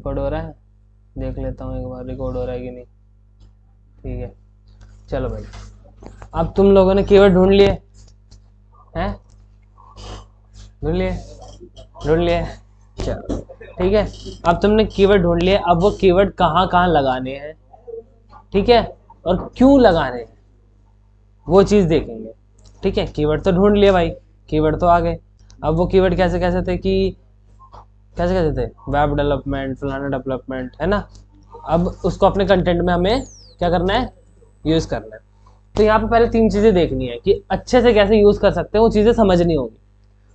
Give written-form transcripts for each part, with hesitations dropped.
Record हो रहा है, देख लेता हूँ एक बार रिकॉर्ड हो रहा है कि नहीं। ठीक है, चलो भाई, अब तुम लोगों ने कीवर्ड ढूंढ लिए हैं? ढूंढ लिए। चलो ठीक है, अब तुमने कीवर्ड ढूंढ लिए, अब वो कीवर्ड कहाँ कहाँ लगाने हैं, ठीक है, और क्यों लगाने हैं वो चीज़ देखेंगे। ठीक है, कीवर्ड तो ढूंढ लिए भाई, कीवर्ड तो आ गए। अब वो कीवर्ड कैसे कैसे थे कि कैसे कैसे थे, वेब डेवलपमेंट, फलाना डेवलपमेंट, है ना। अब उसको अपने कंटेंट में हमें क्या करना है, यूज़ करना है। तो यहाँ पे पहले 3 चीज़ें देखनी है कि अच्छे से कैसे यूज़ कर सकते हैं, वो चीज़ें समझनी होगी।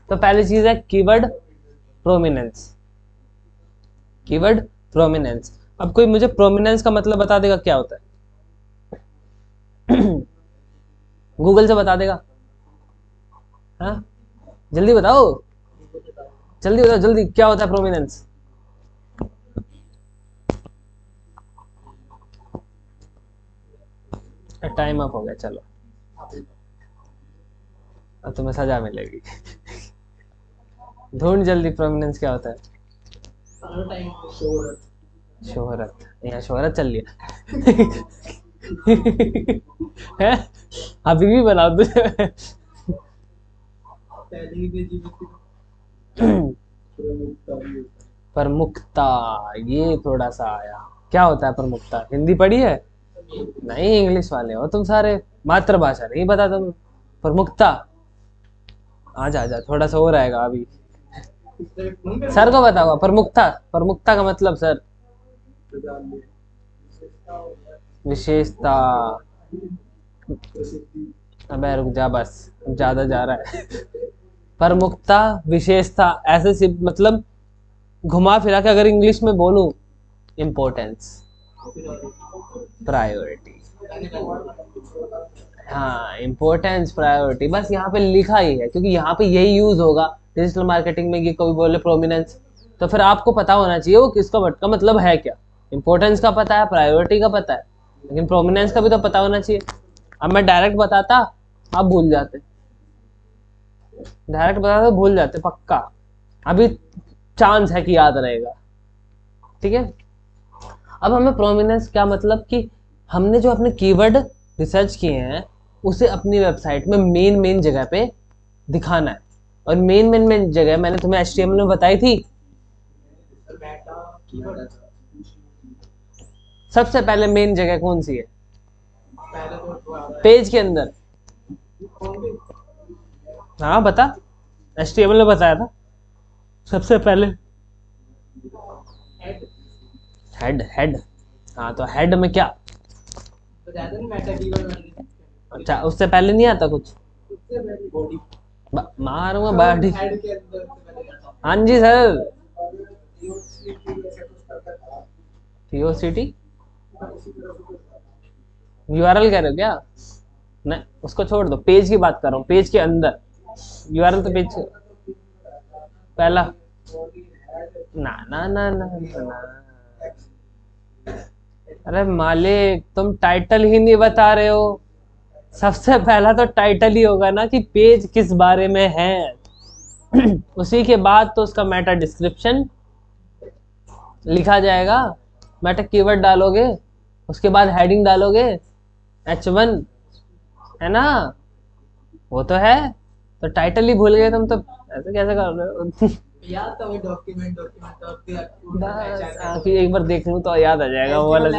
तो पहली चीज़ है कीवर्ड प्रोमिनेंस। कीवर्ड प्रोमिनेंस, अब कोई मुझे प्रोमिनेंस का मतलब बता देगा क्या होता है? गूगल से बता देगा? हाँ, जल्दी बताओ, जल्दी बताओ, जल्दी, क्या होता है प्रोमिनेंस? टाइम अप हो गया, चलो अब तुम्हें सजा मिलेगी। ढूंढ जल्दी, प्रोमिनेंस क्या होता है? शोहरत, यहाँ शोहरत चल रही है। अभी भी बनाओ तुझे। प्रमुखता, ये थोड़ा सा आया, क्या होता है प्रमुखता? हिंदी पढ़ी है? नहीं, इंग्लिश वाले हो तुम सारे, मातृभाषा नहीं पता तुम। प्रमुखता, आजा आजा, थोड़ा सा और आएगा अभी। सर को बताओ प्रमुखता, प्रमुखता का मतलब सर? विशेषता। अबे रुक जा बस, अब ज्यादा जा रहा है। प्रमुखता, विशेषता, ऐसे मतलब घुमा फिरा के अगर इंग्लिश में बोलूं, इम्पोर्टेंस, प्रायोरिटी। हाँ, इम्पोर्टेंस, प्रायोरिटी, बस यहाँ पे लिखा ही है क्योंकि यहाँ पे यही यूज होगा डिजिटल मार्केटिंग में कि कोई बोले प्रोमिनेंस, तो फिर आपको पता होना चाहिए वो किसका का मतलब है क्या। इम्पोर्टेंस का पता है, प्रायोरिटी का पता है, लेकिन प्रोमिनेंस का भी तो पता होना चाहिए। अब मैं डायरेक्ट बताता, आप भूल जाते, डायरेक्ट बताता भूल जाते पक्का, अभी चांस है कि याद रहेगा। ठीक है, अब हमें प्रोमिनेंस क्या मतलब कि हमने जो अपने कीवर्ड रिसर्च किए हैं उसे अपनी वेबसाइट में मेन मेन जगह पे दिखाना है। और मेन मेन मेन जगह मैंने तुम्हें HTML में बताई थी। सबसे पहले मेन जगह कौन सी है पेज के अंदर? हाँ बता, HTML में बताया था सबसे पहले हेड। हेड, हाँ तो हेड में क्या? अच्छा, उससे पहले नहीं आता कुछ? मारूंगा बॉडी। हाँ जी सर। TOCT, URL कह रहे हो क्या? नहीं, उसको छोड़ दो, पेज की बात कर रहा हूँ, पेज के अंदर। URL तो पेज पहला, ना ना ना ना ना, अरे मालिक तुम टाइटल ही नहीं बता रहे हो। सबसे पहला तो टाइटल ही होगा ना कि पेज किस बारे में है। उसी के बाद तो उसका मेटा डिस्क्रिप्शन लिखा जाएगा। मेटा कीवर्ड डालोगे, उसके बाद हेडिंग डालोगे, H1, है ना, वो तो है। तो टाइटल ही भूल गए तुम तो, ऐसे कैसे कर रहे हो? याद तो डॉक्यूमेंट कि एक बार देख लूं तो याद आ जाएगा वो वाला।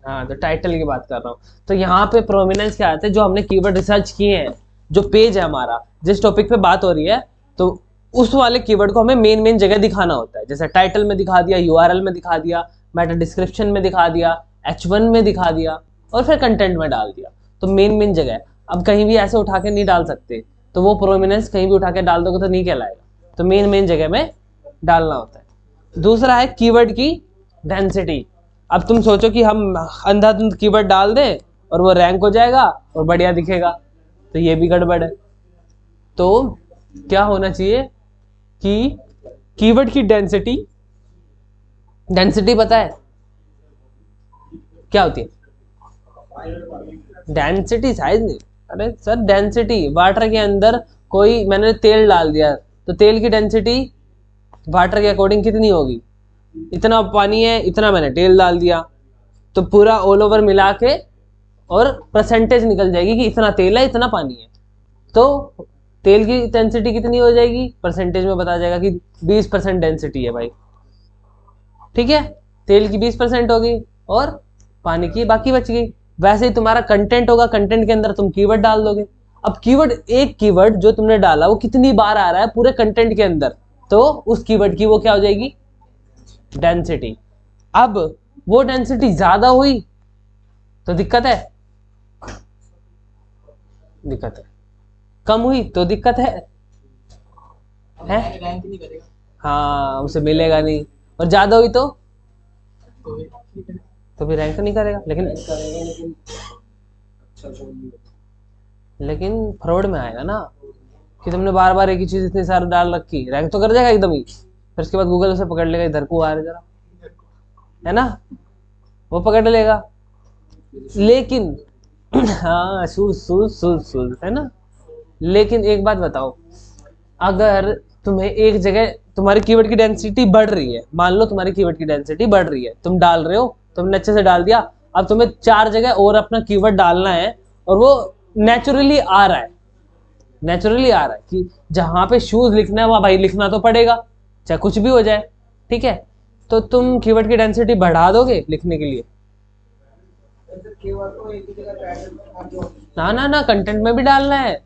हाँ, तो टाइटल की बात कर रहा हूँ। तो यहाँ पे प्रोमिनेंस क्या आते हैं, जो हमने कीवर्ड रिसर्च किए हैं, जो पेज है हमारा, जिस टॉपिक पे बात हो रही है, तो उस वाले कीवर्ड को हमें मेन मेन जगह दिखाना होता है। जैसे टाइटल में दिखा दिया, URL में दिखा दिया, मेटा डिस्क्रिप्शन में दिखा दिया, H1 में दिखा दिया, और फिर कंटेंट में डाल दिया। तो मेन मेन जगह, अब कहीं भी ऐसे उठा के नहीं डाल सकते, तो वो प्रोमिनेंस कहीं भी उठा के डाल दोगे तो नहीं कहलाएगा। तो मेन मेन जगह में डालना होता है। दूसरा है कीवर्ड की डेंसिटी। अब तुम सोचो कि हम अंधाधुंध कीवर्ड डाल दें और वो रैंक हो जाएगा और बढ़िया दिखेगा, तो ये भी गड़बड़ है। तो क्या होना चाहिए कि कीवर्ड की डेंसिटी, डेंसिटी पता है क्या होती है? डेंसिटी साइज नहीं, अरे सर डेंसिटी, वाटर के अंदर कोई मैंने तेल डाल दिया तो तेल की डेंसिटी वाटर के अकॉर्डिंग कितनी होगी, इतना पानी है इतना मैंने तेल डाल दिया, तो पूरा ऑल ओवर मिला के और परसेंटेज निकल जाएगी कि इतना तेल है इतना पानी है। तो तेल की डेंसिटी कितनी हो जाएगी, परसेंटेज में बता जाएगा कि 20% डेंसिटी है भाई, ठीक है। तेल की 20% होगी और पानी की बाकी बच गई। वैसे ही तुम्हारा कंटेंट होगा, कंटेंट के अंदर तुम कीवर्ड डाल दोगे। अब कीवर्ड, एक कीवर्ड जो तुमने डाला वो कितनी बार आ रहा है पूरे कंटेंट के अंदर, तो उस कीवर्ड की वो क्या हो जाएगी, डेंसिटी। अब वो डेंसिटी ज्यादा हुई तो दिक्कत है, दिक्कत है, कम हुई तो दिक्कत है रैंक नहीं करेगा। हाँ उसे मिलेगा नहीं, और ज्यादा हुई तो भी रैंक नहीं करेगा। लेकिन फ्रॉड में आएगा ना कि तुमने बार बार एक ही चीज इतनी सारी डाल रखी, रैंक तो कर जाएगा एकदम ही, फिर उसके बाद गूगल उसे पकड़ लेगा, इधर को आ रहा जरा, है ना, वो पकड़ लेगा। लेकिन हाँ शूज शूज शूज शूज है ना। लेकिन एक बात बताओ, अगर तुम्हें एक जगह तुम्हारी कीवर्ड की डेंसिटी बढ़ रही है, मान लो तुम्हारी कीवर्ड की डेंसिटी बढ़ रही है, तुम डाल रहे हो, तुमने अच्छे से डाल दिया, अब तुम्हें 4 जगह और अपना कीवर्ड डालना है, और वो नेचुरली आ रहा है, नेचुरली आ रहा है कि जहां पे शूज लिखना है वहां भाई लिखना तो पड़ेगा, चाहे कुछ भी हो जाए, ठीक है। तो तुम कीवर्ड की डेंसिटी बढ़ा दोगे लिखने के लिए? ना ना ना, कंटेंट में भी डालना है,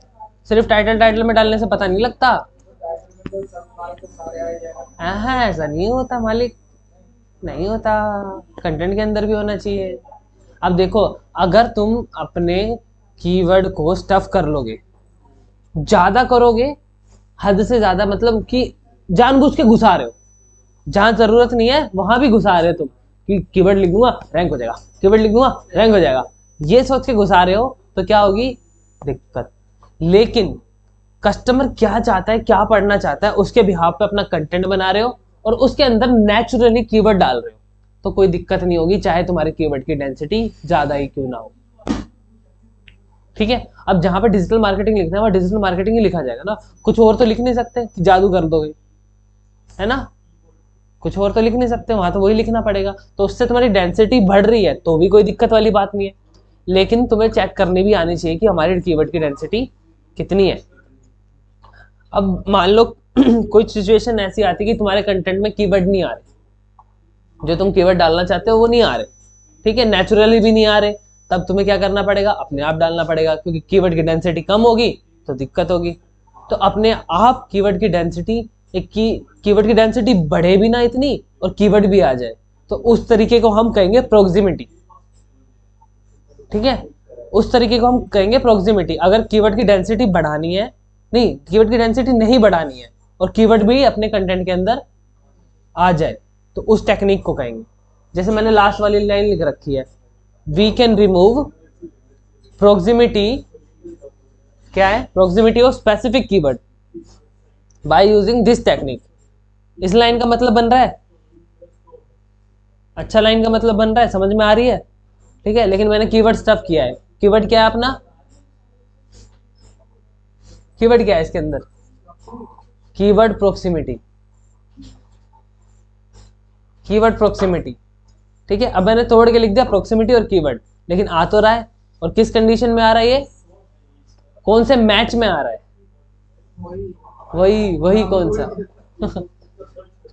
सिर्फ टाइटल टाइटल में डालने से पता नहीं लगता। हाँ ऐसा नहीं होता मालिक, नहीं होता, कंटेंट के अंदर भी होना चाहिए। अब देखो, अगर तुम अपने कीवर्ड को स्टफ कर लोगे, ज्यादा करोगे, हद से ज्यादा, मतलब कि जानबूझ के घुसा रहे हो, जहां जरूरत नहीं है वहां भी घुसा रहे हो तुम, कि कीवर्ड लिख दूंगा रैंक हो जाएगा, कीवर्ड लिख दूंगा रैंक हो जाएगा, ये सोच के घुसा रहे हो, तो क्या होगी, दिक्कत। लेकिन कस्टमर क्या चाहता है, क्या पढ़ना चाहता है, उसके बिहाफ पे अपना कंटेंट बना रहे हो और उसके अंदर नेचुरली कीवर्ड डाल रहे हो, तो कोई दिक्कत नहीं होगी, चाहे तुम्हारे कीवर्ड की डेंसिटी ज्यादा ही क्यों ना हो, ठीक है। अब जहां पे डिजिटल मार्केटिंग लिखना है वहां डिजिटल मार्केटिंग ही लिखा जाएगा ना, कुछ और तो लिख नहीं सकते कि जादू कर दोगे, है ना, कुछ और तो लिख नहीं सकते, वहां तो वही लिखना पड़ेगा। तो उससे तुम्हारी डेंसिटी बढ़ रही है तो भी कोई दिक्कत वाली बात नहीं है, लेकिन तुम्हें चेक करनी भी आनी चाहिए कि हमारी कीवर्ड की डेंसिटी कितनी है। अब मान लो कोई सिचुएशन ऐसी आती है कि तुम्हारे कंटेंट में कीवर्ड नहीं आ रहे, जो तुम कीवर्ड डालना चाहते हो वो नहीं आ रहे, ठीक है, नेचुरली भी नहीं आ रहे, तब तुम्हें क्या करना पड़ेगा, अपने आप डालना पड़ेगा, क्योंकि कीवर्ड की डेंसिटी कम होगी तो दिक्कत होगी। तो अपने आप कीवर्ड की डेंसिटी, एक कीवर्ड की डेंसिटी बढ़े भी ना इतनी और कीवर्ड भी आ जाए, तो उस तरीके को हम कहेंगे प्रोक्सिमिटी, ठीक है, उस तरीके को हम कहेंगे प्रोक्सिमिटी। अगर कीवर्ड की डेंसिटी बढ़ानी है, नहीं कीवर्ड की डेंसिटी नहीं बढ़ानी है और कीवर्ड भी अपने कंटेंट के अंदर आ जाए, तो उस टेक्निक को कहेंगे, जैसे मैंने लास्ट वाली लाइन लिख रखी है, वी कैन रिमूव प्रोक्सिमिटी, क्या है, proximity of specific keyword bye using this technique. इस लाइन का मतलब बन रहा है, अच्छा लाइन का मतलब बन रहा है, समझ में आ रही है, ठीक है। लेकिन मैंने कीवर्ड स्टफ किया है, कीवर्ड क्या है अपना, कीवर्ड क्या है इसके अंदर, कीवर्ड प्रोक्सिमिटी, कीवर्ड प्रोक्सिमिटी, ठीक है। अब मैंने तोड़ के लिख दिया प्रोक्सिमिटी और कीवर्ड, लेकिन आ तो रहा है, और किस कंडीशन में आ रहा है, ये कौन से मैच में आ रहा है, वही वही कौन सा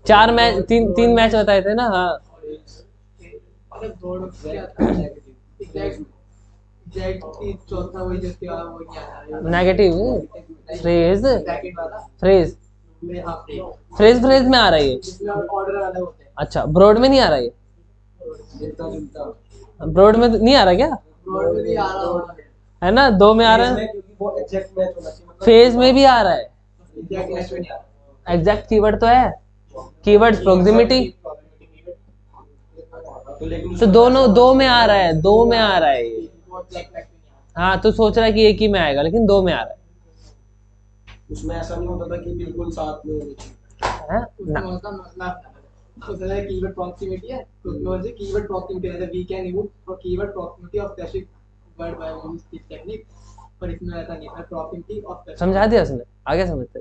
4 मैच, तीन मैच बताए थे ना, हाँ, negative phrase, phrase phrase phrase में आ रहा है ये, अच्छा ब्रॉड में नहीं आ रहा है, ब्रॉड में नहीं आ रहा क्या, है ना, 2 में आ रहा है, फेज में भी आ रहा है, एग्जैक्ट कीवर्ड तो है, कीवर्ड प्रोक्सिमिटी, तो दोनों 2 में आ रहा है, 2 में आ रहा है ये, हाँ तो सोच रहा है कि एक ही में आएगा, लेकिन 2 में आ रहा है। उसमें ऐसा नहीं होता था कि बिल्कुल साथ में होनी चाहिए, ना उसमें कीवर्ड प्रॉक्सिमिटी है, तो उसमें कीवर्ड प्रॉक्सिमिटी है, we can remove for keyword proximity of specific word by using this technique, पर इसमें ऐसा नहीं है, प्रॉक्सिमिटी ऑफ, समझा दिया उसने, आगे समझते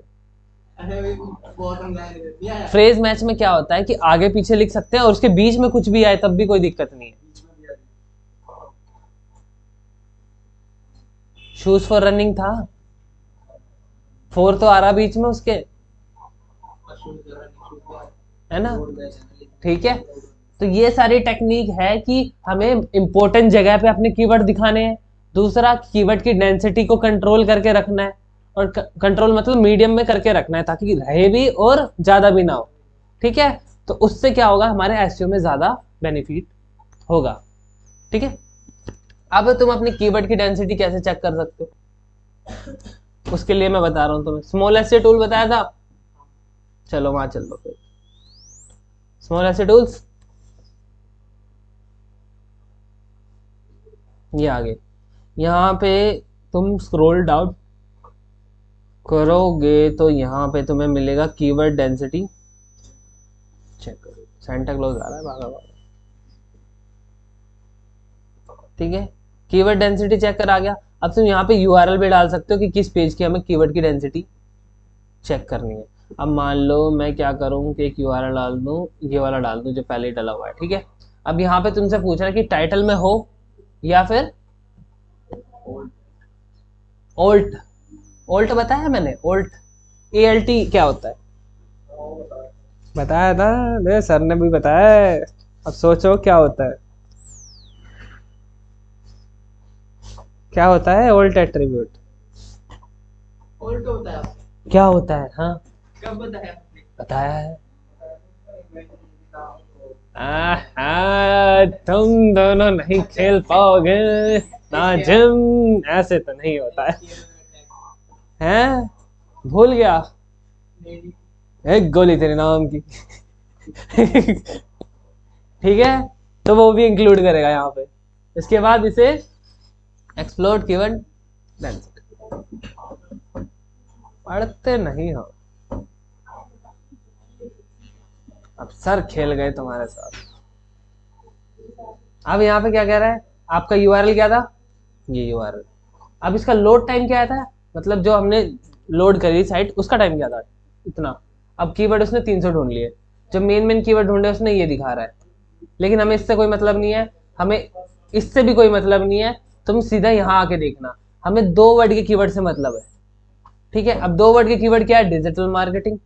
अरे भाई बहुत समझाया नहीं आया। फ्रेज मैच में क्या होता है कि आगे पीछे लिख सकते हैं और उसके बीच में कुछ भी आए तब भी कोई दिक्कत नहीं है। बीच में भी आ शूज फॉर रनिंग था, फोर तो आ रहा बीच में उसके, शूज जरा नहीं शूज का है ना। रोड मैच है ठीक है, तो ये सारी टेक्निक है कि हमें इंपॉर्टेंट जगह पे अपने कीवर्ड दिखाने हैं। दूसरा, कीवर्ड की डेंसिटी को कंट्रोल करके रखना है, और कंट्रोल मतलब मीडियम में करके रखना है ताकि रहे भी और ज्यादा भी ना हो। ठीक है, तो उससे क्या होगा, हमारे एसईओ में ज्यादा बेनिफिट होगा। ठीक है, अब तुम अपनी कीवर्ड की डेंसिटी कैसे चेक कर सकते हो, उसके लिए मैं बता रहा हूँ तुम्हें। स्मॉल एस टूल बताया था, चलो वहां चल लो फिर। स्मॉल एस टूल्स ये आगे, यहाँ पे तुम स्क्रॉल डाउन करोगे तो यहाँ पे तुम्हें मिलेगा कीवर्ड डेंसिटी। चेक करो, सेंटा क्लॉज आ रहा है, भागा भागा। ठीक है, कीवर्ड डेंसिटी चेक कर आ गया। अब तुम यहाँ पे यूआरएल भी डाल सकते हो कि किस पेज की हमें कीवर्ड की डेंसिटी चेक करनी है। अब मान लो मैं क्या करूँ कि एक यूआरएल डाल दूँ, ये वाला डाल दूँ जो पहले ही डला हुआ है। ठीक है, अब यहाँ पे तुमसे पूछ रहा है कि टाइटल में हो या फिर ओल्ट। ओल्ट बताया मैंने, ओल्ट ALT क्या होता है बताया था, मेरे सर ने भी बताया है। अब सोचो क्या होता है, क्या होता है ओल्ट एट्रीब्यूट, उल्टा होता है आपने क्या होता है। हाँ कब बताया आपने बताया है। तुम दोनों नहीं खेल पाओगे ना जिम, ऐसे तो नहीं होता है। हैं, भूल गया, नहीं एक गोली तेरे नाम की। ठीक है, तो वो भी इंक्लूड करेगा यहाँ पे। इसके बाद इसे एक्सप्लोर कीवर्ड डेंसिटी, पढ़ते नहीं हो, अब सर खेल गए तुम्हारे साथ। अब यहाँ पे क्या कह रहा है, आपका यूआरएल क्या था, ये यूआरएल। अब इसका लोड टाइम क्या था, मतलब जो हमने लोड करी साइट उसका टाइम क्या था, इतना। अब कीवर्ड उसने 300 ढूंढ लिए, जो मेन मेन कीवर्ड ढूंढे उसने ये दिखा रहा है, लेकिन हमें इससे कोई मतलब नहीं है, हमें इससे भी कोई मतलब नहीं है। तुम सीधा यहाँ आके देखना, हमें 2 वर्ड के कीवर्ड से मतलब है। ठीक है, अब 2 वर्ड के कीवर्ड क्या है, डिजिटल मार्केटिंग,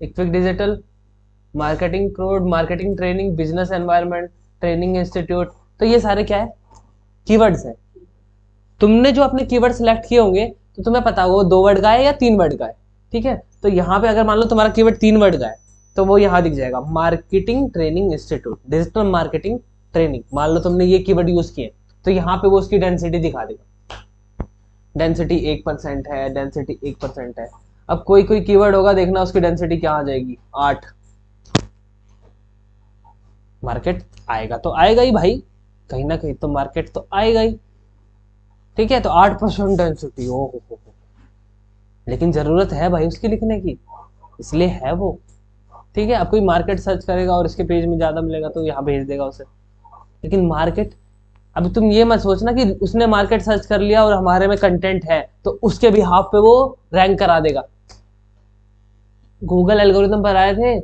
इक्विक digital marketing, crowd marketing training, business environment training institute. तो ये सारे क्या है, कीवर्ड्स हैं। तुमने जो अपने कीवर्ड सिलेक्ट किए होंगे तो तुम्हें पता होगा वो 2 वर्ड का है या 3 वर्ड का है। ठीक है, तो यहाँ पे अगर मान लो तुम्हारा कीवर्ड 3 वर्ड का है तो वो यहाँ दिख जाएगा, marketing training institute, digital marketing training. मान लो तुमने ये कीवर्ड यूज किए तो यहाँ पे वो उसकी डेंसिटी दिखा देगा, डेंसिटी 1% है, डेंसिटी 1% है। अब कोई कोई कीवर्ड होगा, देखना उसकी डेंसिटी क्या आ जाएगी, 8। मार्केट आएगा तो आएगा ही भाई, कहीं ना कहीं तो मार्केट तो आएगा ही। ठीक है, तो 8% डेंसिटी, ओ हो, लेकिन जरूरत है भाई उसकी लिखने की, इसलिए है वो। ठीक है, अब कोई मार्केट सर्च करेगा और इसके पेज में ज्यादा मिलेगा तो यहाँ भेज देगा उसे, लेकिन मार्केट, अब तुम ये मत सोचना कि उसने मार्केट सर्च कर लिया और हमारे में कंटेंट है तो उसके भी हाफ पे वो रैंक करा देगा। गूगल एल्गोरिथम पर आए थे,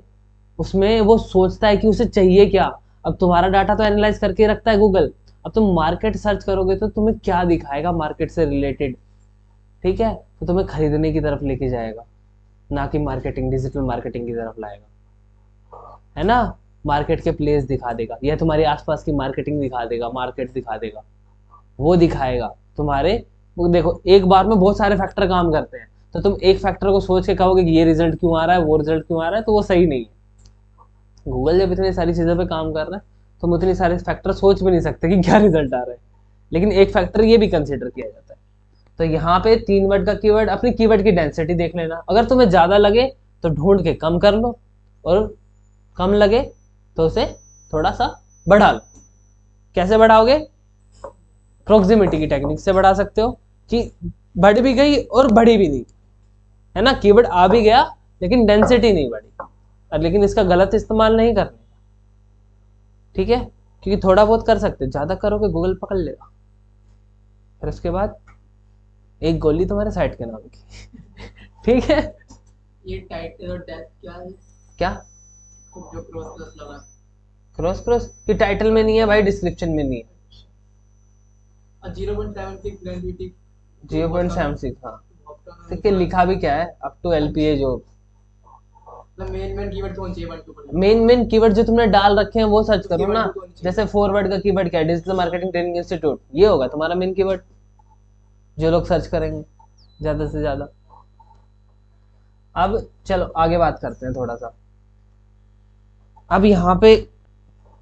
उसमें वो सोचता है कि उसे चाहिए क्या। अब तुम्हारा डाटा तो एनालाइज करके रखता है गूगल, अब तुम मार्केट सर्च करोगे तो तुम्हें क्या दिखाएगा मार्केट से रिलेटेड। ठीक है, तो तुम्हें खरीदने की तरफ लेके जाएगा, ना कि मार्केटिंग, डिजिटल मार्केटिंग की तरफ लाएगा, है ना। मार्केट के प्लेस दिखा देगा, या तुम्हारे आसपास की मार्केटिंग दिखा देगा, मार्केट दिखा देगा, वो दिखाएगा तुम्हारे। वो देखो, एक बार में बहुत सारे फैक्टर काम करते हैं, तो तुम एक फैक्टर को सोच के कहोगे कि ये रिजल्ट क्यों आ रहा है, वो रिजल्ट क्यों आ रहा है, तो वो सही नहीं है। गूगल जब इतनी सारी चीज़ों पे काम कर रहा है तो हम उतनी सारे फैक्टर सोच भी नहीं सकते कि क्या रिजल्ट आ रहा है, लेकिन एक फैक्टर ये भी कंसिडर किया जाता है। तो यहाँ पे 3 वर्ड का कीवर्ड, अपनी कीवर्ड की डेंसिटी देख लेना, अगर तुम्हें ज़्यादा लगे तो ढूंढ के कम कर लो, और कम लगे तो उसे थोड़ा सा बढ़ा लो। कैसे बढ़ाओगे, प्रोक्सिमिटी की टेक्निक से बढ़ा सकते हो, कि बढ़ भी गई और बढ़ी भी नहीं, है ना। कीवर्ड आ भी गया लेकिन डेंसिटी नहीं बढ़ी, और लेकिन इसका गलत इस्तेमाल नहीं करने। ठीक है, क्योंकि थोड़ा बहुत कर सकते, ज्यादा करोगे गूगल पकड़ लेगा, फिर उसके बाद एक गोली तुम्हारे साइट के नाम की। ठीक है, ये टाइटल और डेप्थ क्या है? क्या जो क्रॉस प्लस लगा क्रॉस क्रॉस? ये टाइटल में नहीं है भाई, डिस्क्रिप्शन में नहीं है। और 0.76 ग्रेजुएटी 0.76, हाँ। मतलब ठीक है, लिखा भी क्या है, अप टू LPA जो मेन कीवर्ड कौन चाहिए 1 2 पर? मेन कीवर्ड जो तुमने डाल रखे हैं वो सर्च करो कीवर्ड ना। तो कौन चाहिए? जैसे फॉरवर्ड का कीवर्ड क्या है, डिजिटल मार्केटिंग ट्रेनिंग इंस्टीट्यूट, ये होगा तुम्हारा मेन कीवर्ड जो लोग सर्च करेंगे ज्यादा से ज्यादा। अब चलो आगे बात करते हैं थोड़ा सा। अब यहाँ पे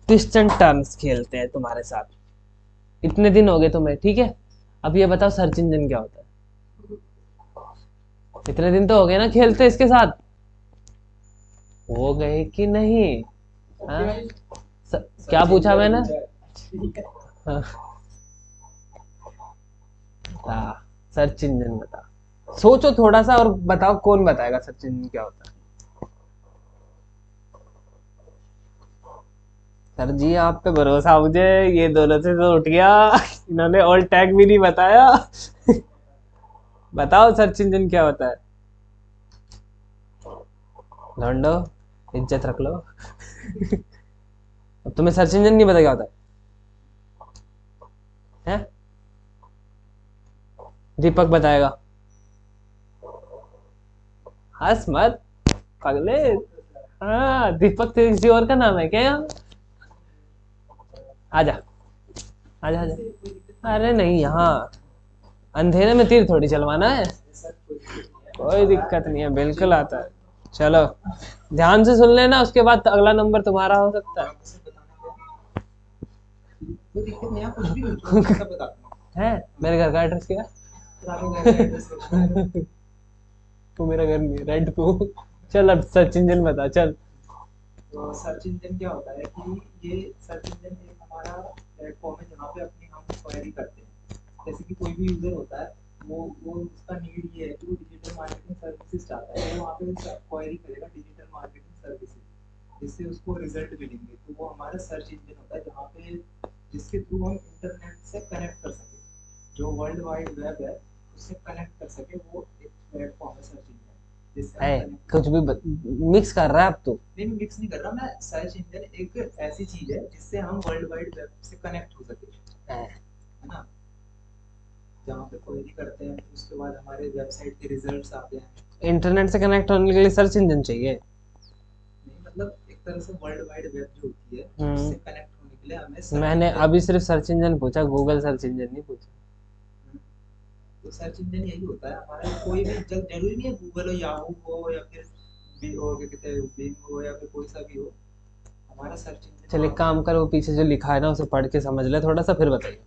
ट्विस्ट एंड टर्न्स खेलते हैं तुम्हारे साथ। इतने दिन हो गए तुम्हें, ठीक है। अब ये बताओ सर्च इंजन क्या होता है। इतने दिन तो हो गए ना खेलते इसके साथ, हो गए कि नहीं? हाँ? क्या पूछा मैंने? हाँ, बता, सर्च इंजन बता। सोचो थोड़ा सा और बताओ, कौन बताएगा सर्च इंजन क्या होता है। सर जी आप पे भरोसा मुझे, ये दोनों से तो उठ गया। इन्होंने ऑल टैग भी नहीं बताया। बताओ सर्च इंजन क्या होता है। लौंडो, इज्जत रख लो। अब तुम्हें सर्च इंजन नहीं पता क्या होता है? हैं? दीपक बताएगा। हंस मत पगले। हाँ, दीपक तो किसी और का नाम है क्या यहाँ? आजा, आजा आजा। अरे नहीं, यहाँ अंधेरे में तीर थोड़ी चलवाना है। कोई दिक्कत नहीं है, बिल्कुल आता है। चलो ध्यान से सुन लेना, उसके बाद अगला नंबर तुम्हारा हो सकता है। कोई दिक्कत नहीं है, कुछ भी पूछो मैं सब बता दूंगा। है मेरे घर का एड्रेस क्या? पुराने घर का एड्रेस तो मेरा घर नहीं, रेंट पे हूँ। चल अब सर्च इंजन बता चल। तो सर्च इंजन क्या होता है कि ये सर्च इंजन एक हमारा प्लेटफॉर्म है जहाँ पे अपनी हम क्वेरी करते हैं। जैसे कि कोई भी यूजर होता है, वो उसका नीड ये है कि वो डिजिटल मार्केटिंग सर्विसेज चाहता है, वो वहाँ पे क्वेरी करेगा डिजिटल मार्केटिंग सर्विसेज, जिससे उसको रिजल्ट मिलेंगे। तो वो हमारा सर्च इंजन होता है जहाँ पे जिसके थ्रू हम इंटरनेट से कनेक्ट कर सके, जो वर्ल्ड वाइड वेब है उससे कनेक्ट कर सके, वो एक प्लेटफॉर्म है सर्च इंजन जिससे हम है कनेक्ट। कुछ भी मिक्स कर रहा है अब तो। नहीं, मैं मिक्स नहीं कर रहा, मैं सर्च इंजन एक ऐसी चीज है जिससे हम वर्ल्ड वाइड वेब से कनेक्ट हो सके, है है ना। जहाँ पे क्वेरी करते हैं फिर उसके बाद हमारे वेबसाइट के रिजल्ट्स आते हैं। इंटरनेट से कनेक्ट होने के लिए सर्च इंजन चाहिए। नहीं मतलब एक तरह से वर्ल्ड वाइड वेब जो होती है उससे हम्म, कनेक्ट होने के लिए हमें सर्च मैंने इंजन। अभी सिर्फ सर्च इंजन पूछा, गूगल सर्च इंजन नहीं पूछा। तो सर्च इंजन यही होता है हमारा, कोई भी जरूरी नहीं है गूगल हो, याहू हो, या फिर भी हो, क्या कहते हैं, बिंग हो, या फिर कोई सा भी हो, हमारा सर्च इंजन चल एक काम कर, वो पीछे जो लिखा है ना उसे पढ़ के समझ ले थोड़ा सा, फिर बताइए।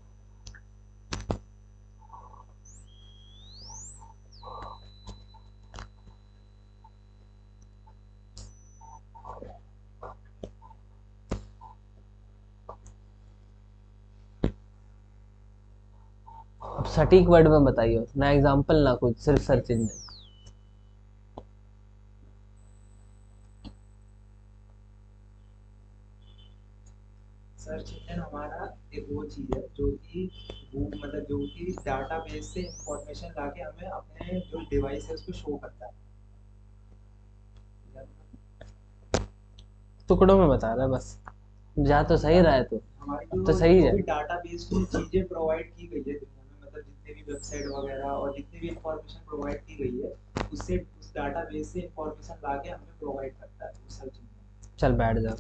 अब सटीक वर्ड में बताइए, ना एग्जाम्पल ना कुछ, सिर्फ सर्च इंजन। सर्च इंजन हमारा एक वो चीज है जो कि वो मतलब जो कि डाटाबेस से इंफॉर्मेशन लाके हमें अपने जो डिवाइस है उसको शो करता है। टुकड़ों में बता रहा है बस, जा तो सही रहा है तू। हमारी अब तो जो सही जो है। भी डाटाबेस में चीजें प्रोवाइड की गई है दुनिया में, मतलब जितने भी वेबसाइट वगैरह और जितनी भी इंफॉर्मेशन प्रोवाइड की गई है, उससे उस डाटाबेस से इंफॉर्मेशन लाके हमें प्रोवाइड करता है वो सर्च इंजन। चल बैठ जा।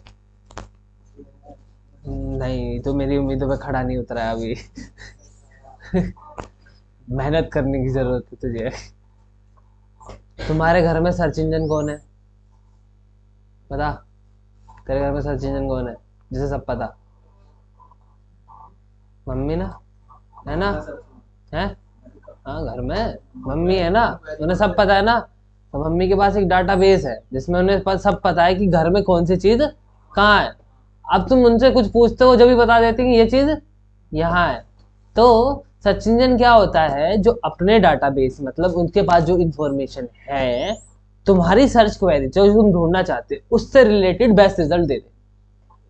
नहीं, तो मेरी उम्मीदों पे खड़ा नहीं उतरा है अभी। मेहनत करने की जरूरत है तुझे। तुम्हारे घर में सर्च इंजन कौन है, बता। तेरे घर में सर्च इंजन कौन है जिसे सब पता? मम्मी ना, है ना? है, हाँ घर में मम्मी है ना, उन्हें सब पता है ना। तो मम्मी के पास एक डाटाबेस है जिसमें उन्हें सब पता है कि घर में कौन सी चीज कहाँ है। अब तुम उनसे कुछ पूछते हो जब भी बता देती कि ये चीज यहाँ है। तो सर्च इंजन क्या होता है, जो अपने डाटाबेस मतलब उनके पास जो इंफॉर्मेशन है, तुम्हारी सर्च क्वेरी जो तुम ढूंढना चाहते हो उससे रिलेटेड बेस्ट रिजल्ट दे दे।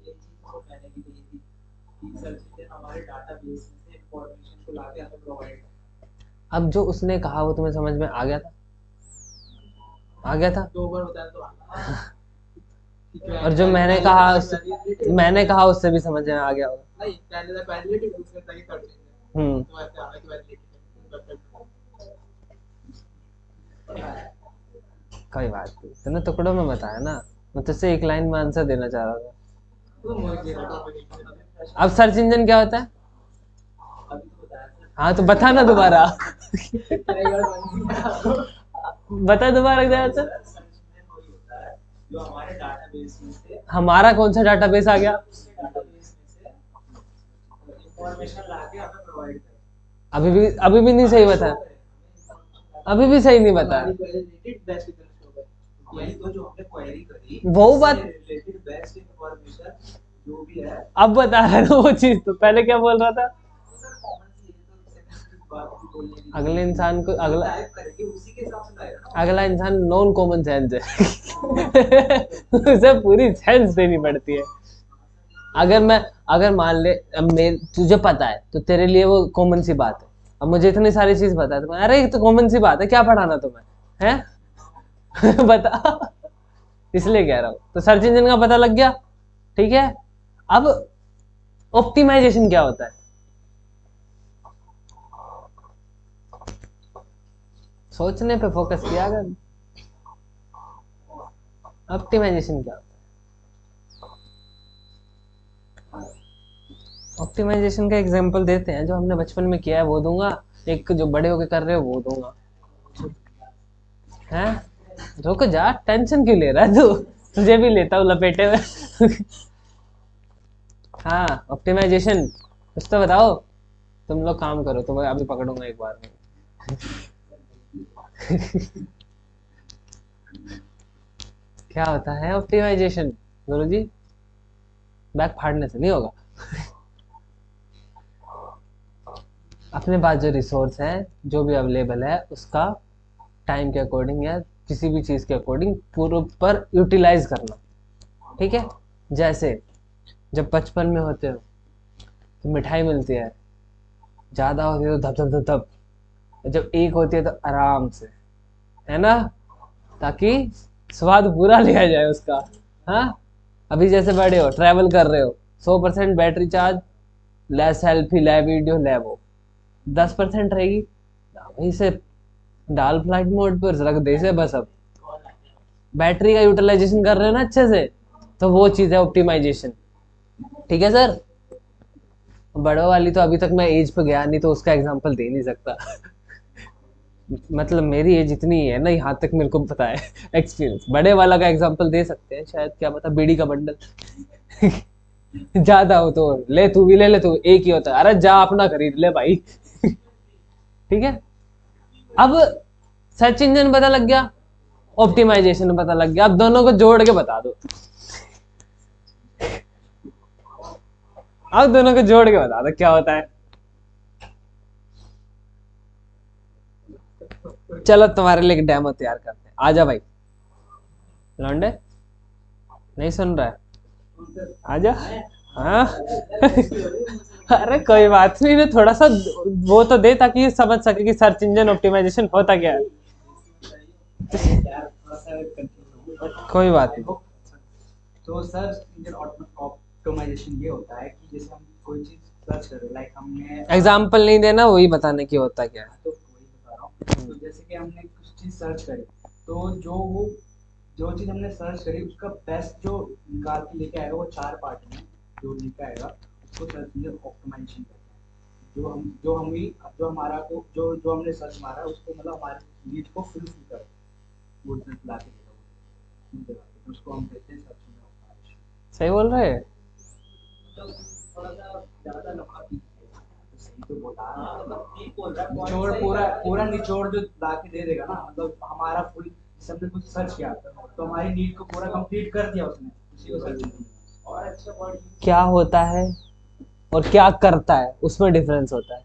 ये चीज तो मैंने भी कही थी कि सर्च इंजन हमारे डाटाबेस में से इंफॉर्मेशन को लाके हमें प्रोवाइड। अब जो उसने कहा वो तुम्हें समझ में आ गया था? आ गया था। 2 बार बताया तो और जो मैंने कहा उससे भी समझ में आ गया होगा। नहीं, पहले था क्वालिटेटिव, दूसरे था कि थर्ड चेंज है। तो ऐसे आ रहा है क्वालिटेटिव कोई बात नहीं, तूने टुकड़ों में बताया ना, मैं तुझसे एक लाइन में आंसर देना चाह रहा था। तो मोहित जी टॉपिक अब सर्च इंजन क्या होता है? अभी तो बताया था। हाँ तो बता ना दोबारा। कई बार बन गया आपको। बता दोबारा क्या होता है? जो हमारे डाटाबेस में से हमारा कौन सा डाटाबेस आ गया? डाटाबेस में से इंफॉर्मेशन लाके हमें प्रोवाइड करे। अभी भी नहीं सही बताया, अभी भी सही नहीं बताया। रिलेटेड बेस्ट इन्फॉर्मेशन, वही तो जो हमने क्वेरी करी, वो बात रिलेटेड बेस्ट इन्फॉर्मेशन जो भी है। अब बता रहा है वो चीज, तो पहले क्या बोल रहा था? अगले इंसान को अगला इंसान नॉन कॉमन सेंस है। उसे पूरी सेंस देनी पड़ती है। अगर मान ले अब तुझे पता है तो तेरे लिए वो कॉमन सी बात है। अब मुझे इतनी सारी चीज पता है तो अरे ये तो कॉमन सी बात है, क्या पढ़ाना तुम्हें है? बता। इसलिए कह रहा हूँ, तो सर्च इंजन का पता लग गया, ठीक है। अब ऑप्टिमाइजेशन क्या होता है? सोचने पे फोकस किया अगर। ऑप्टिमाइजेशन क्या होता है? ऑप्टिमाइजेशन का एग्जांपल देते हैं, जो हमने बचपन में किया है वो दूंगा, एक जो बड़े होके कर रहे हो वो दूंगा। हैं? रुक जा, टेंशन क्यों ले रहा है तू? तुझे भी लेता हूँ लपेटे में। हाँ, ऑप्टिमाइजेशन कुछ तो बताओ। तुम लोग काम करो, तुम्हें अभी पकड़ूंगा एक बार में। क्या होता है ऑप्टिमाइजेशन गुरुजी? बैग फाड़ने से नहीं होगा। अपने पास जो रिसोर्स है, जो भी अवेलेबल है, उसका टाइम के अकॉर्डिंग या किसी भी चीज़ के अकॉर्डिंग पूरे पर यूटिलाइज करना, ठीक है। जैसे जब बचपन में होते हो तो मिठाई मिलती है, ज़्यादा होती है तो धप धप धप धप, जब एक होती है तो आराम से, है ना, ताकि स्वाद पूरा लिया जाए उसका। हाँ, अभी जैसे बड़े हो, ट्रैवल कर रहे हो, 100% बैटरी चार्ज, ले सेल्फी, ले वीडियो, ले वो 10% रहेगी, वहीं से डाल फ्लाइट मोड पर रख दे से बस। अब बैटरी का यूटिलाइजेशन कर रहे हो ना अच्छे से, तो वो चीज़ है ऑप्टिमाइजेशन, ठीक है सर। बड़ों वाली तो अभी तक मैं एज पे गया नहीं तो उसका एग्जांपल दे नहीं सकता। मतलब मेरी एज इतनी ही है ना, यहाँ तक मेरे को पता है एक्सपीरियंस। बड़े वाला का एग्जांपल दे सकते हैं शायद, क्या पता बीड़ी का बंडल। ज्यादा हो तो ले, तू भी ले ले, तू एक ही होता है, अरे जा अपना खरीद ले भाई। ठीक है। अब सर्च इंजन पता लग गया, ऑप्टिमाइजेशन पता लग गया, अब दोनों को जोड़ के बता दो। अब दोनों को जोड़ के बता दो क्या होता है। चलो तुम्हारे लिए एक डेमो तैयार करते हैं, आजा भाई। लौंडे नहीं सुन रहा है? आजा। हाँ। अरे कोई बात नहीं, ना थोड़ा सा वो तो दे ताकि ये समझ सके कि सर्च इंजन ऑप्टिमाइजेशन होता क्या है। कोई बात नहीं। तो सर्च इंजन ऑप्टिमाइजेशन ये होता है कि जैसे हम कोई चीज सर्च कर रहे हैं, लाइक हमने एग्जाम्पल नहीं देना, वही बताने की होता क्या है। तो वही बता रहा हूँ। तो जैसे कि हमने कुछ चीज सर्च करी, तो जो चीज हमने सर्च करी उसका बेस्ट जो निकाल के लेके आएगा, वो 4 पार्ट में जो लेके आएगा उसको सर्च इंजन ऑप्टिमाइजेशन कहते हैं। जो हमारा को जो हमने सर्च मारा उसको मतलब हमारे नीड को फुलफिल कर वो रिजल्ट ला के देगा, तो उसको हम कहते हैं सर्च इंजन ऑप्टिमाइजेशन। सही बोल रहे हैं? थोड़ा सा ज्यादा लंबा सही तो बोला, निचोड़ पूरा निचोड़ जो ला के दे देगा ना, मतलब हमारा फुल हमने कुछ सर्च किया तो हमारी नीड को पूरा कंप्लीट कर दिया उसने, उसी को सर्च इंजन। और अच्छा वर्ड क्या होता है और क्या करता है, उसमें डिफरेंस होता है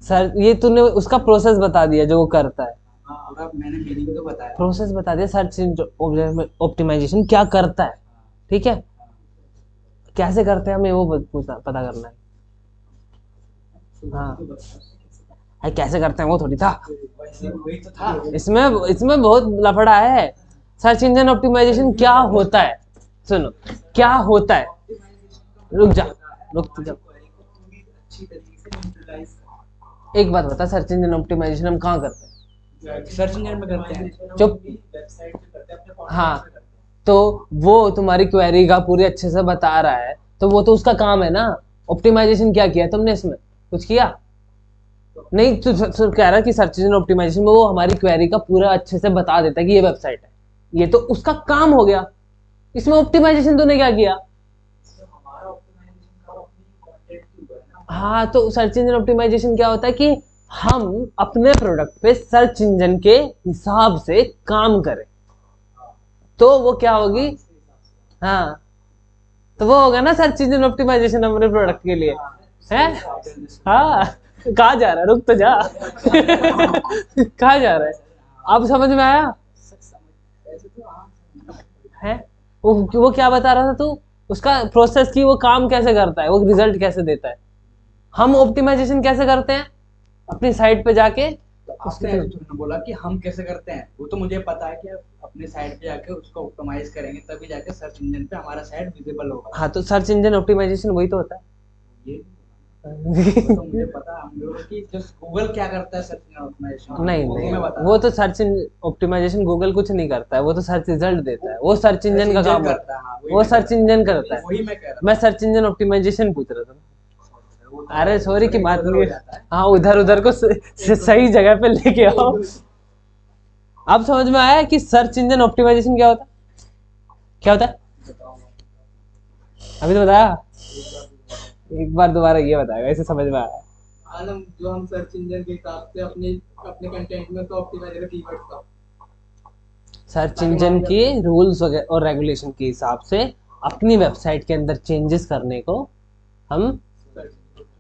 सर। ये तूने उसका प्रोसेस बता दिया जो वो करता है। हाँ, मैंने मीनिंग तो बताया, प्रोसेस बता दिया। सर्च ऑप्टिमाइजेशन क्या करता है, ठीक है। कैसे करते हैं हमें वो पता करना है। हाँ, भाई कैसे करते हैं वो थोड़ी था, वैसे वही तो था। इसमें इसमें बहुत लफड़ा है। सर्च इंजन ऑप्टिमाइजेशन क्या होता है, सुनो क्या होता है, रुक जा, रुक जा, अच्छी तरीके से यूटिलाइज कर। एक बात बता, सर्च इंजन ऑप्टिमाइजेशन हम कहाँ करते हैं? सर्च इंजन में करते हैं, चुप। वेबसाइट पे करते हैं, अपने हाँ, कॉन्टेंट पे करते हैं। तो वो तुम्हारी क्वेरी का पूरे अच्छे से बता रहा है, तो वो तो उसका काम है ना। ऑप्टिमाइजेशन क्या किया तुमने इसमें, कुछ किया नहीं। तो कह रहा है कि सर्च इंजन ऑप्टिमाइजेशन में वो हमारी क्वेरी का पूरा अच्छे से बता देता है कि ये वेबसाइट है, ये तो उसका काम हो गया। इसमें ऑप्टिमाइजेशन तूने क्या किया? हमारा ऑप्टिमाइजेशन का अपनी कंटेंट के ऊपर है ना। हाँ, तो सर्च इंजन ऑप्टिमाइजेशन क्या होता है कि हम अपने प्रोडक्ट पे सर्च इंजन के हिसाब से काम करें, तो वो क्या होगी? हाँ, तो वो होगा ना सर्च इंजन ऑप्टिमाइजेशन अपने प्रोडक्ट के लिए है। हाँ, कहाँ जा रहा है, रुक तो जा। कहाँ जा रहा है, अब समझ में आया है? वो क्या बता रहा था तू, उसका प्रोसेस की, वो काम कैसे करता है, वो रिजल्ट कैसे देता है। हम ऑप्टिमाइजेशन कैसे करते हैं, अपनी साइट पे जाके तो आपने तुमने बोला कि हम कैसे करते हैं, वो तो मुझे पता है कि आप अपने साइट पे जाके उसको ऑप्टिमाइज करेंगे तभी जाके सर्च इंजन पे हमारा साइट विजिबल होगा। हाँ, तो सर्च इंजन ऑप्टिमाइजेशन वही तो होता है। ये वो तो मुझे पता है, हम लोग कि जस्ट गूगल क्या करता है सर्च इंजन ऑप्टिमाइजेशन नहीं वो नहीं, मैं बता वो तो सर्च ऑप्टिमाइजेशन गूगल कुछ नहीं करता है, वो तो सर्च रिजल्ट देता है, वो सर्च इंजन का काम करता है। हाँ, वही वो मैं सर्च कह इंजन रहा करता हूँ, है। वही मैं कह रहा मैं सर्च इंजन ऑप्टिमाइजेशन पूछ रहा था। हूँ। अरे सॉरी की बात इधर नहीं हो है। जाता है। हाँ, उधर उधर को सही जगह पे लेके आओ। अब समझ में आया कि सर्च इंजन ऑप्टिमाइजेशन क्या होता है, क्या होता है? अभी तो बताया, एक बार दोबारा ये बताएगा, इसे समझ में आया। हम जो हम सर्च इंजन के हिसाब से अपने अपने कंटेंट में तो ऑप्टिमाइज करें कीवर्ड्स का। सर्च इंजन के रूल्स और रेगुलेशन के हिसाब से अपनी वेबसाइट के अंदर चेंजेस करने को हम,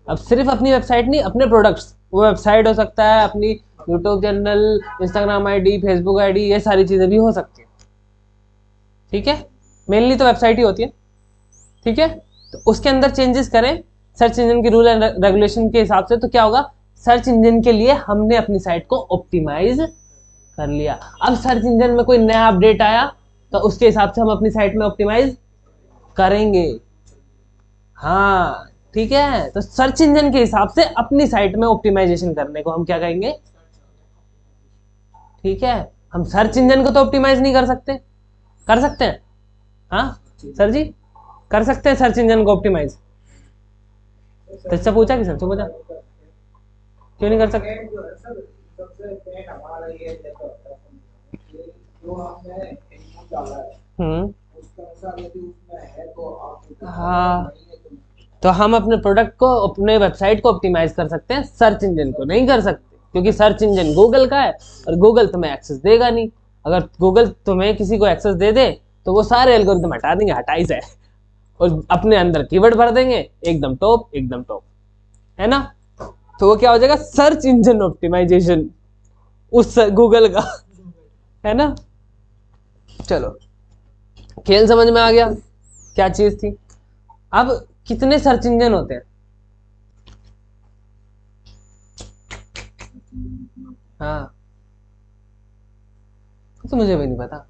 अब सिर्फ अपनी वेबसाइट नहीं, अपने प्रोडक्ट्स, वो वेबसाइट हो सकता है, अपनी YouTube channel, Instagram ID, Facebook ID, ये सारी चीज़ें भी हो सकती हैं। ठीक है, मेनली तो वेबसाइट ही होती है। ठीक है, तो उसके अंदर चेंजेस करें सर्च इंजन के रूल एंड रेगुलेशन के हिसाब से, तो क्या होगा, सर्च इंजन के लिए हमने अपनी साइट को ऑप्टिमाइज कर लिया। अब सर्च इंजन में कोई नया अपडेट आया तो उसके हिसाब से हम अपनी साइट में ऑप्टिमाइज करेंगे। हाँ ठीक है, तो सर्च इंजन के हिसाब से अपनी साइट में ऑप्टिमाइजेशन करने को हम क्या कहेंगे? ठीक है, हम सर्च इंजन को तो ऑप्टिमाइज नहीं कर सकते, कर सकते हैं? हाँ सर जी, कर सकते हैं सर्च इंजन को ऑप्टिमाइज? तुझसे पूछा, किसी से पूछा, क्यों नहीं कर सकते? हाँ, तो हम अपने प्रोडक्ट को, अपने वेबसाइट को ऑप्टिमाइज कर सकते हैं, सर्च इंजन को नहीं कर सकते, क्योंकि सर्च इंजन गूगल का है और गूगल तुम्हें एक्सेस देगा नहीं। अगर गूगल तुम्हें किसी को एक्सेस दे दे तो वो सारे एल्गोरिथम हटा देंगे, हटाई से, और अपने अंदर कीवर्ड भर देंगे, एकदम टॉप, एकदम टॉप, है ना। तो वो क्या हो जाएगा, सर्च इंजन ऑप्टिमाइजेशन उस गूगल का, है ना। चलो, खेल समझ में आ गया क्या चीज थी। अब कितने सर्च इंजन होते हैं? हाँ, तो मुझे भी नहीं पता।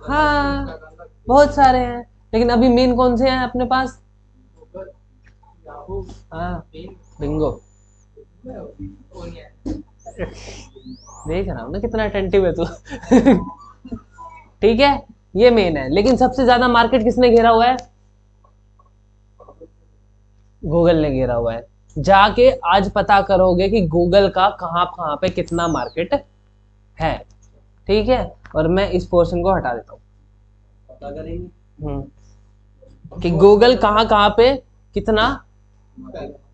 हाँ, बहुत सारे हैं, लेकिन अभी मेन कौन से हैं अपने पास? हाँ, बिंगो। देख रहा हूँ ना कितना अटेंटिव है तू। ठीक है, ये मेन है, लेकिन सबसे ज्यादा मार्केट किसने घेरा हुआ है? गूगल ने घेरा हुआ है। जाके आज पता करोगे कि गूगल का कहाँ कहाँ पे कितना मार्केट है। ठीक है, और मैं इस पोर्शन को हटा देता हूँ, पता करेंगे कि गूगल कहाँ कहाँ पे कितना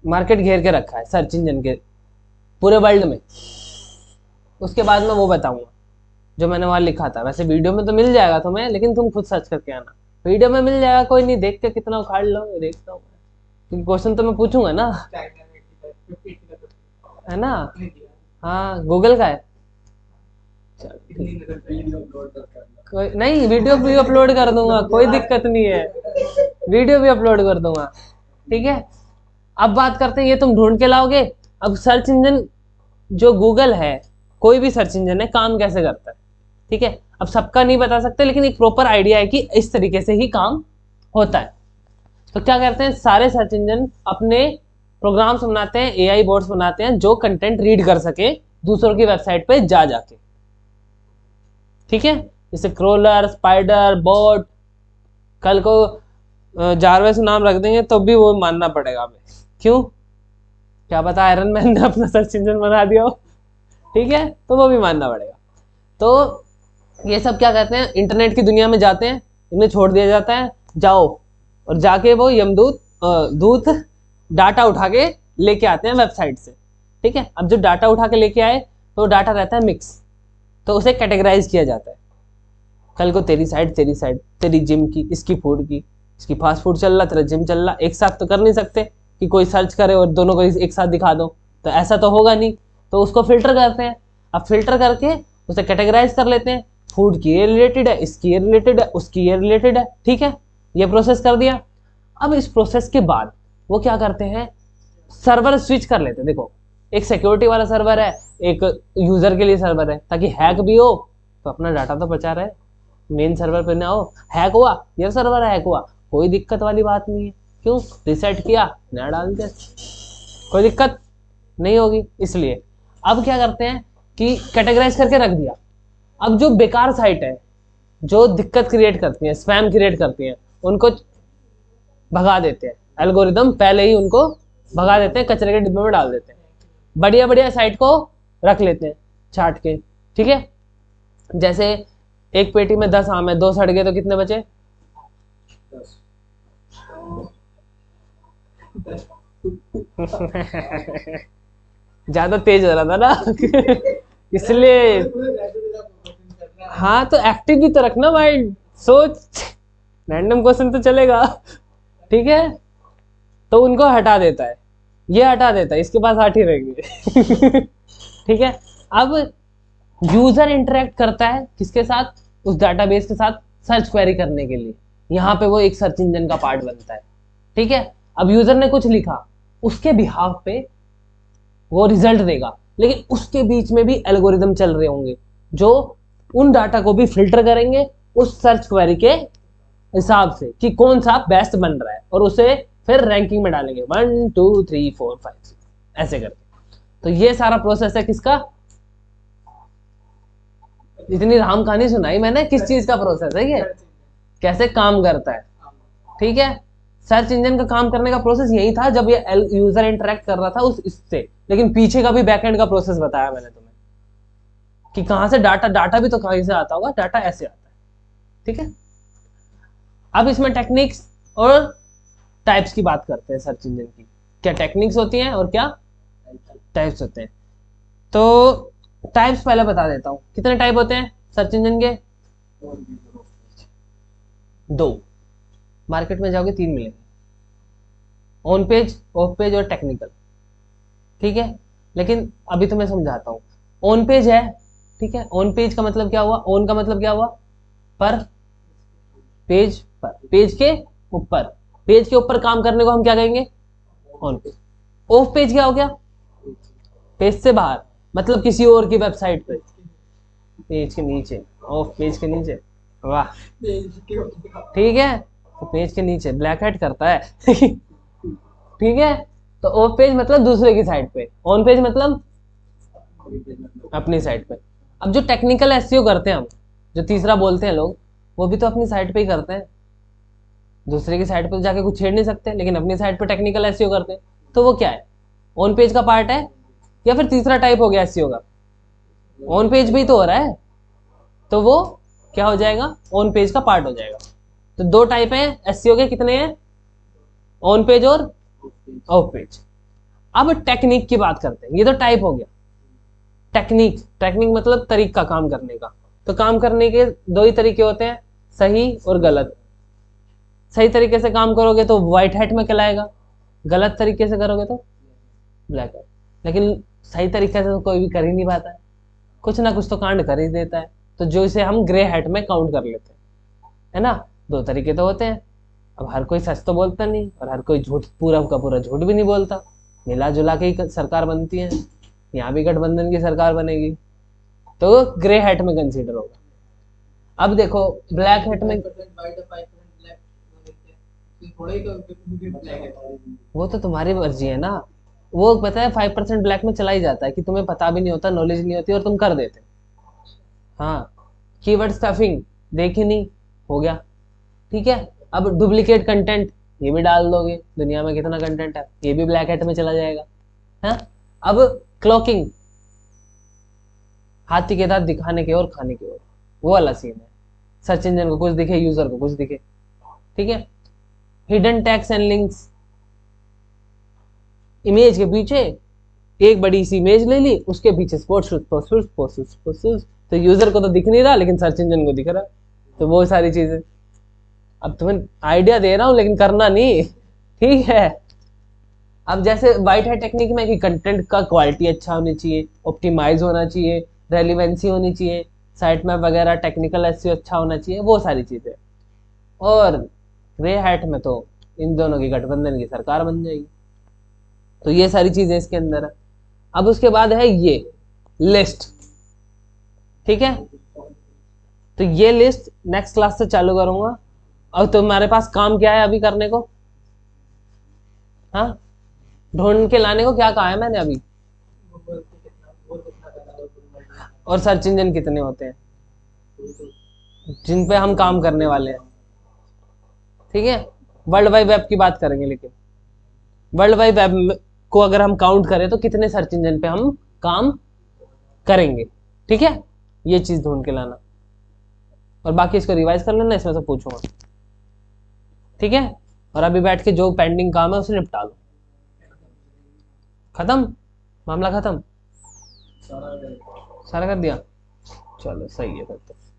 मार्केट घेर के रखा है सर्च इंजन के पूरे वर्ल्ड में। उसके बाद मैं वो बताऊंगा जो मैंने वहां लिखा था। वैसे वीडियो में तो मिल जाएगा तुम्हें, लेकिन तुम खुद सर्च करके आना, वीडियो में मिल जाएगा, कोई नहीं, देख के कितना उखाड़ लो, देखता हूँ, क्योंकि क्वेश्चन तो मैं पूछूंगा ना, है ना। हाँ, गूगल का है। कोई नहीं, वीडियो भी अपलोड कर दूंगा, कोई दिक्कत नहीं है, वीडियो भी अपलोड कर दूंगा। ठीक है, अब बात करते हैं, ये तुम ढूंढ के लाओगे अब सर्च इंजन जो गूगल है, कोई भी सर्च इंजन है, काम कैसे करता है, ठीक है। अब सबका नहीं बता सकते, लेकिन एक प्रॉपर आइडिया है कि इस तरीके से ही काम होता है। तो क्या करते हैं, सारे सर्च इंजन अपने प्रोग्राम्स बनाते हैं, एआई बोट्स बनाते हैं जो कंटेंट रीड कर सके दूसरों की वेबसाइट पे जा जाके, ठीक है। जैसे क्रोलर, स्पाइडर, बॉट, कल को जारवेस नाम रख देंगे तो भी वो मानना पड़ेगा हमें। क्यों? क्या पता आयरन मैन ने अपना सर्च इंजन बना दिया हो, ठीक है, तो वो भी मानना पड़ेगा। तो ये सब क्या कहते हैं, इंटरनेट की दुनिया में जाते हैं, इन्हें छोड़ दिया जाता है, जाओ, और जाके वो यमदूत दूत डाटा उठा के लेके आते हैं वेबसाइट से, ठीक है। अब जो डाटा उठा के लेके आए तो डाटा रहता है मिक्स, तो उसे कैटेगराइज किया जाता है। कल को तेरी साइड, तेरी जिम की, इसकी फूड की, इसकी फास्ट फूड चल रहा, तेरा जिम चल रहा, एक साथ तो कर नहीं सकते कि कोई सर्च करे और दोनों को एक साथ दिखा दो, तो ऐसा तो होगा नहीं। तो उसको फिल्टर करते हैं। अब फिल्टर करके उसे कैटेगराइज कर लेते हैं, फूड की ये रिलेटेड है, इसकी ये रिलेटेड है, उसकी ये रिलेटेड है, ठीक है। ये प्रोसेस कर दिया। अब इस प्रोसेस के बाद वो क्या करते हैं, सर्वर स्विच कर लेते हैं। देखो, एक सिक्योरिटी वाला सर्वर है, एक यूजर के लिए सर्वर है, ताकि हैक भी हो तो अपना डाटा तो बचा रहे, मेन सर्वर पे ना हो। हैक हुआ, ये सर्वर हैक हुआ, कोई दिक्कत वाली बात नहीं है। क्यों? रिसेट किया, नया डाल दिया, कोई दिक्कत नहीं होगी। इसलिए अब क्या करते हैं कि कैटेगराइज करके रख दिया। अब जो बेकार साइट है, जो दिक्कत क्रिएट करती है, स्पैम क्रिएट करती है, उनको भगा देते हैं। एल्गोरिदम पहले ही उनको भगा देते हैं, कचरे के डिब्बे में डाल देते हैं। बढ़िया बढ़िया साइट को रख लेते हैं छाट के, ठीक है। जैसे एक पेटी में 10 आम है, 2 सड़ गए तो कितने बचे? 10। ज्यादा तेज हो रहा था ना इसलिए। हाँ, तो एक्टिव भी तो रखना भाई, सोच, रैंडम क्वेश्चन तो चलेगा, ठीक है। तो उनको हटा देता है, ये हटा देता है, इसके पास 8 ही रहेंगे ठीक है। अब यूजर इंटरेक्ट करता है किसके साथ? उस डाटाबेस के साथ, सर्च क्वेरी करने के लिए। यहाँ पे वो एक सर्च इंजन का पार्ट बनता है, ठीक है। अब यूजर ने कुछ लिखा, उसके बिहाफ पे वो रिजल्ट देगा, लेकिन उसके बीच में भी एल्गोरिदम चल रहे होंगे जो उन डाटा को भी फिल्टर करेंगे उस सर्च क्वेरी के हिसाब से कि कौन सा बेस्ट बन रहा है, और उसे फिर रैंकिंग में डालेंगे 1 2 3 4 5 6 ऐसे करके। तो ये सारा प्रोसेस है किसका? इतनी राम कहानी सुनाई मैंने, किस चीज का प्रोसेस है ये, कैसे काम करता है, ठीक है। सर्च इंजन का काम करने का प्रोसेस यही था जब ये यूजर इंटरेक्ट कर रहा था उस इससे, लेकिन पीछे का भी बैकएंड का प्रोसेस बताया मैंने तुम्हें कि कहां से डाटा भी तो कहीं से आता होगा, डाटा ऐसे आता है, ठीक है। अब इसमें टेक्निक्स और टाइप्स की बात करते हैं सर्च इंजन की। क्या टेक्निक्स होती हैं और क्या टाइप्स होते हैं? तो टाइप्स पहले बता देता हूं। कितने टाइप होते हैं सर्च इंजन के? 2। मार्केट में जाओगे 3 मिलेंगे, ऑन पेज, ऑफ पेज और टेक्निकल, ठीक है। लेकिन अभी तो मैं समझाता हूँ। ऑन पेज है, ठीक है। ऑन पेज का मतलब क्या हुआ? ऑन का मतलब क्या हुआ? पर, पेज पर, पेज के ऊपर, पेज के ऊपर काम करने को हम क्या कहेंगे? On page. ऑफ पेज क्या हो गया? पेज से बाहर, मतलब किसी और की वेबसाइट पे, पेज के नीचे, ऑफ पेज के नीचे, वाह, ठीक है। तो पेज के नीचे ब्लैक हेड करता है ठीक है। तो ऑफ पेज मतलब दूसरे की साइट पे, ऑन पेज मतलब अपनी साइट पे। अब जो टेक्निकल एसईओ करते हैं हम, जो तीसरा बोलते हैं लोग, वो भी तो अपनी साइट पे ही करते हैं। दूसरे की साइट पे जाके कुछ छेड़ नहीं सकते, लेकिन अपनी साइट पे टेक्निकल एसईओ करते हैं। तो वो क्या है? ऑन पेज का पार्ट है, या फिर तीसरा टाइप हो गया एसईओ का? ऑन पेज भी तो हो रहा है, तो वो क्या हो जाएगा? ऑन पेज का पार्ट हो जाएगा। तो 2 टाइप है एसईओ के, कितने हैं? ऑन पेज और ऑफ पेज। अब टेक्निक की बात करते हैं। ये तो टाइप हो गया। टेक्निक मतलब तरीका काम करने का। तो काम करने के 2 ही तरीके होते हैं, सही और गलत। सही तरीके से काम करोगे तो व्हाइट हैट में कहलाएगा, गलत तरीके से करोगे तो ब्लैक हैट। लेकिन सही तरीके से तो कोई भी कर ही नहीं पाता है, कुछ ना कुछ तो कांड कर ही देता है, तो जो इसे हम ग्रे हैट में काउंट कर लेते हैं, है ना। 2 तरीके तो होते हैं। अब हर कोई सच तो बोलता नहीं, और हर कोई झूठ, पूरा का पूरा झूठ भी नहीं बोलता। मिला जुला के ही सरकार बनती है, यहाँ भी गठबंधन की सरकार बनेगी, तो ग्रे हैट में कंसीडर होगा। अब देखो ब्लैक हैट में, 5% वाइट है 5% ब्लैक, थोड़ा ही ब्लैक है। वो तो तुम्हारी मर्जी है ना, वो पता है 5% ब्लैक में चला ही जाता है कि तुम्हें पता भी नहीं होता, नॉलेज नहीं होती और तुम कर देते। हाँ, कीवर्ड स्टफिंग देखी नहीं, हो गया, ठीक है। अब डुप्लीकेट कंटेंट, ये भी डाल दोगे, दुनिया में कितना कंटेंट है, ये भी ब्लैक हैट में चला जाएगा, है। अब क्लॉकिंग, हाथी के दांत दिखाने की ओर खाने की ओर, वो वाला सीन है। सर्च इंजन को कुछ दिखे, यूजर को कुछ दिखे, ठीक है। Hidden tags and links, image के पीछे एक बड़ी सी इमेज ले ली, उसके पीछे तो यूजर को तो दिख नहीं रहा लेकिन सर्च इंजन को दिख रहा है, तो वो सारी चीजें। अब तुम्हें आइडिया दे रहा हूं लेकिन करना नहीं, ठीक है। अब जैसे वाइट हैट टेक्निक में कि कंटेंट का क्वालिटी अच्छा होनी चाहिए, ऑप्टिमाइज होना चाहिए, रेलिवेंसी होनी चाहिए, साइट मैप वगैरह, टेक्निकल एसईओ अच्छा होना चाहिए, वो सारी चीजें। और ग्रे हैट में तो इन दोनों की गठबंधन की सरकार बन जाएगी, तो ये सारी चीजें इसके अंदर है। अब उसके बाद है ये लिस्ट, ठीक है। तो ये लिस्ट नेक्स्ट क्लास से चालू करूंगा। अब तुम्हारे पास काम क्या है अभी करने को, हाँ, ढूंढ के लाने को क्या कहा है मैंने अभी, और सर्च इंजन कितने होते हैं जिन पे हम काम करने वाले हैं, ठीक है। वर्ल्ड वाइड वेब की बात करेंगे, लेकिन वर्ल्ड वाइड वेब को अगर हम काउंट करें तो कितने सर्च इंजन पे हम काम करेंगे, ठीक है। ये चीज ढूंढ के लाना, और बाकी इसको रिवाइज कर लेना, इसमें से पूछूंगा, ठीक है। और अभी बैठ के जो पेंडिंग काम है उसे निपटा लो। खत्म, मामला खत्म, सारा कर दिया, चलो सही है फिर तो।